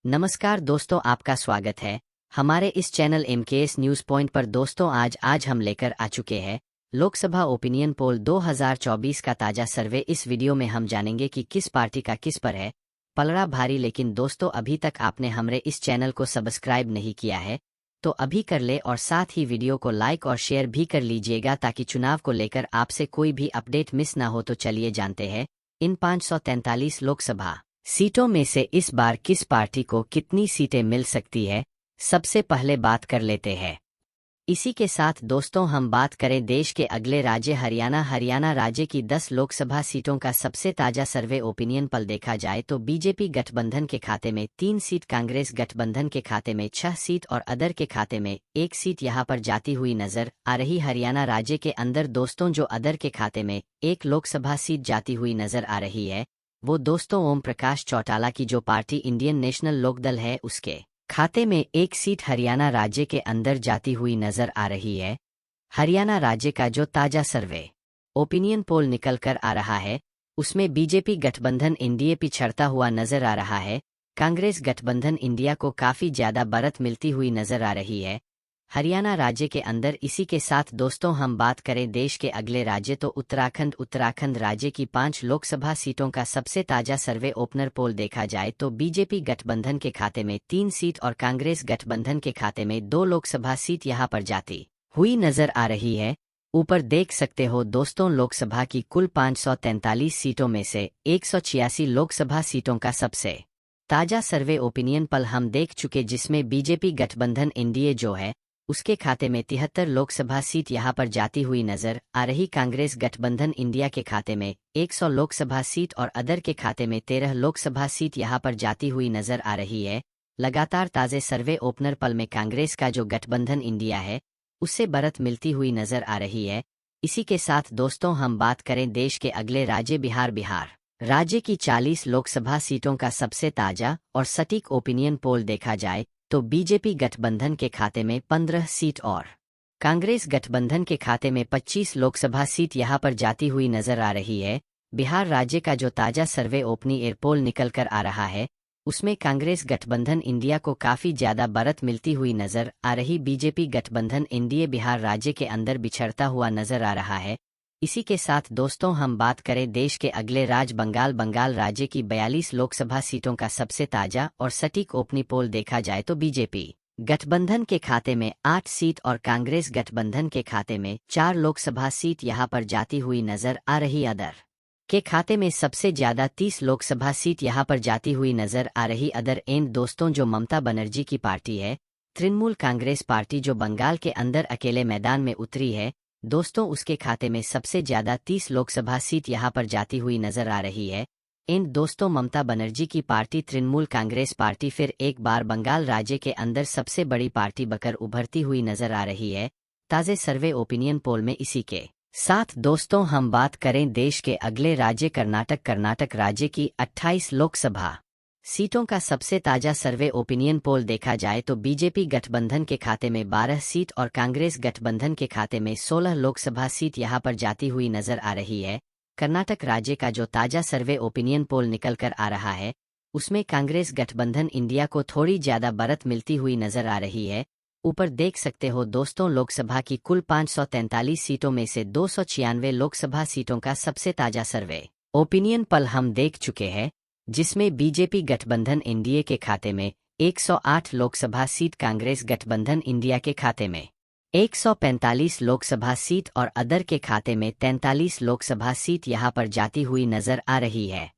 नमस्कार दोस्तों, आपका स्वागत है हमारे इस चैनल एमकेएस न्यूज़ पॉइंट पर। दोस्तों आज हम लेकर आ चुके हैं लोकसभा ओपिनियन पोल 2024 का ताज़ा सर्वे। इस वीडियो में हम जानेंगे कि किस पार्टी का किस पर है पलड़ा भारी। लेकिन दोस्तों, अभी तक आपने हमारे इस चैनल को सब्सक्राइब नहीं किया है तो अभी कर ले और साथ ही वीडियो को लाइक और शेयर भी कर लीजिएगा ताकि चुनाव को लेकर आपसे कोई भी अपडेट मिस ना हो। तो चलिए जानते हैं इन 543 लोकसभा सीटों में से इस बार किस पार्टी को कितनी सीटें मिल सकती है। सबसे पहले बात कर लेते हैं। इसी के साथ दोस्तों हम बात करें देश के अगले राज्य हरियाणा राज्य की 10 लोकसभा सीटों का सबसे ताज़ा सर्वे ओपिनियन पोल देखा जाए तो बीजेपी गठबंधन के खाते में 3 सीट, कांग्रेस गठबंधन के खाते में 6 सीट और अदर के खाते में 1 सीट यहां पर जाती हुई नजर आ रही। हरियाणा राज्य के अंदर दोस्तों जो अदर के खाते में 1 लोकसभा सीट जाती हुई नजर आ रही है वो दोस्तों ओम प्रकाश चौटाला की जो पार्टी इंडियन नेशनल लोकदल है उसके खाते में 1 सीट हरियाणा राज्य के अंदर जाती हुई नजर आ रही है। हरियाणा राज्य का जो ताजा सर्वे ओपिनियन पोल निकल कर आ रहा है उसमें बीजेपी गठबंधन एनडीए पिछड़ता हुआ नजर आ रहा है। कांग्रेस गठबंधन इंडिया को काफी ज्यादा बढ़त मिलती हुई नजर आ रही है हरियाणा राज्य के अंदर। इसी के साथ दोस्तों हम बात करें देश के अगले राज्य तो उत्तराखंड राज्य की 5 लोकसभा सीटों का सबसे ताजा सर्वे ओपनर पोल देखा जाए तो बीजेपी गठबंधन के खाते में 3 सीट और कांग्रेस गठबंधन के खाते में 2 लोकसभा सीट यहां पर जाती हुई नजर आ रही है। ऊपर देख सकते हो दोस्तों लोकसभा की कुल 543 सीटों में से 186 लोकसभा सीटों का सबसे ताजा सर्वे ओपिनियन पोल हम देख चुके जिसमें बीजेपी गठबंधन एनडीए जो है उसके खाते में 73 लोकसभा सीट यहां पर जाती हुई नजर आ रही। कांग्रेस गठबंधन इंडिया के खाते में 100 लोकसभा सीट और अदर के खाते में 13 लोकसभा सीट यहां पर जाती हुई नजर आ रही है। लगातार ताजे सर्वे ओपनर पोल में कांग्रेस का जो गठबंधन इंडिया है उससे बढ़त मिलती हुई नजर आ रही है। इसी के साथ दोस्तों हम बात करें देश के अगले राज्य बिहार राज्य की 40 लोकसभा सीटों का सबसे ताजा और सटीक ओपिनियन पोल देखा जाए तो बीजेपी गठबंधन के खाते में 15 सीट और कांग्रेस गठबंधन के खाते में 25 लोकसभा सीट यहां पर जाती हुई नजर आ रही है। बिहार राज्य का जो ताजा सर्वे ओपनी एयर पोल निकल कर आ रहा है उसमें कांग्रेस गठबंधन इंडिया को काफी ज्यादा बढ़त मिलती हुई नजर आ रही। बीजेपी गठबंधन एनडीए बिहार राज्य के अंदर बिछड़ता हुआ नजर आ रहा है। इसी के साथ दोस्तों हम बात करें देश के अगले राज्य बंगाल राज्य की 42 लोकसभा सीटों का सबसे ताजा और सटीक ओपनी पोल देखा जाए तो बीजेपी गठबंधन के खाते में 8 सीट और कांग्रेस गठबंधन के खाते में 4 लोकसभा सीट यहां पर जाती हुई नजर आ रही। अदर के खाते में सबसे ज्यादा 30 लोकसभा सीट यहां पर जाती हुई नजर आ रही। अदर एंड दोस्तों जो ममता बनर्जी की पार्टी है तृणमूल कांग्रेस पार्टी जो बंगाल के अंदर अकेले मैदान में उतरी है दोस्तों उसके खाते में सबसे ज्यादा 30 लोकसभा सीट यहां पर जाती हुई नजर आ रही है। इन दोस्तों ममता बनर्जी की पार्टी तृणमूल कांग्रेस पार्टी फिर एक बार बंगाल राज्य के अंदर सबसे बड़ी पार्टी बनकर उभरती हुई नजर आ रही है ताजे सर्वे ओपिनियन पोल में। इसी के साथ दोस्तों हम बात करें देश के अगले राज्य कर्नाटक राज्य की 28 लोकसभा सीटों का सबसे ताजा सर्वे ओपिनियन पोल देखा जाए तो बीजेपी गठबंधन के खाते में 12 सीट और कांग्रेस गठबंधन के खाते में 16 लोकसभा सीट यहां पर जाती हुई नजर आ रही है। कर्नाटक राज्य का जो ताजा सर्वे ओपिनियन पोल निकल कर आ रहा है उसमें कांग्रेस गठबंधन इंडिया को थोड़ी ज्यादा बढ़त मिलती हुई नजर आ रही है। ऊपर देख सकते हो दोस्तों लोकसभा की कुल 543 सीटों में से 296 लोकसभा सीटों का सबसे ताजा सर्वे ओपिनियन पोल हम देख चुके हैं जिसमें बीजेपी गठबंधन एनडीए के खाते में 108 लोकसभा सीट, कांग्रेस गठबंधन इंडिया के खाते में 145 लोकसभा सीट और अदर के खाते में 43 लोकसभा सीट यहां पर जाती हुई नजर आ रही है।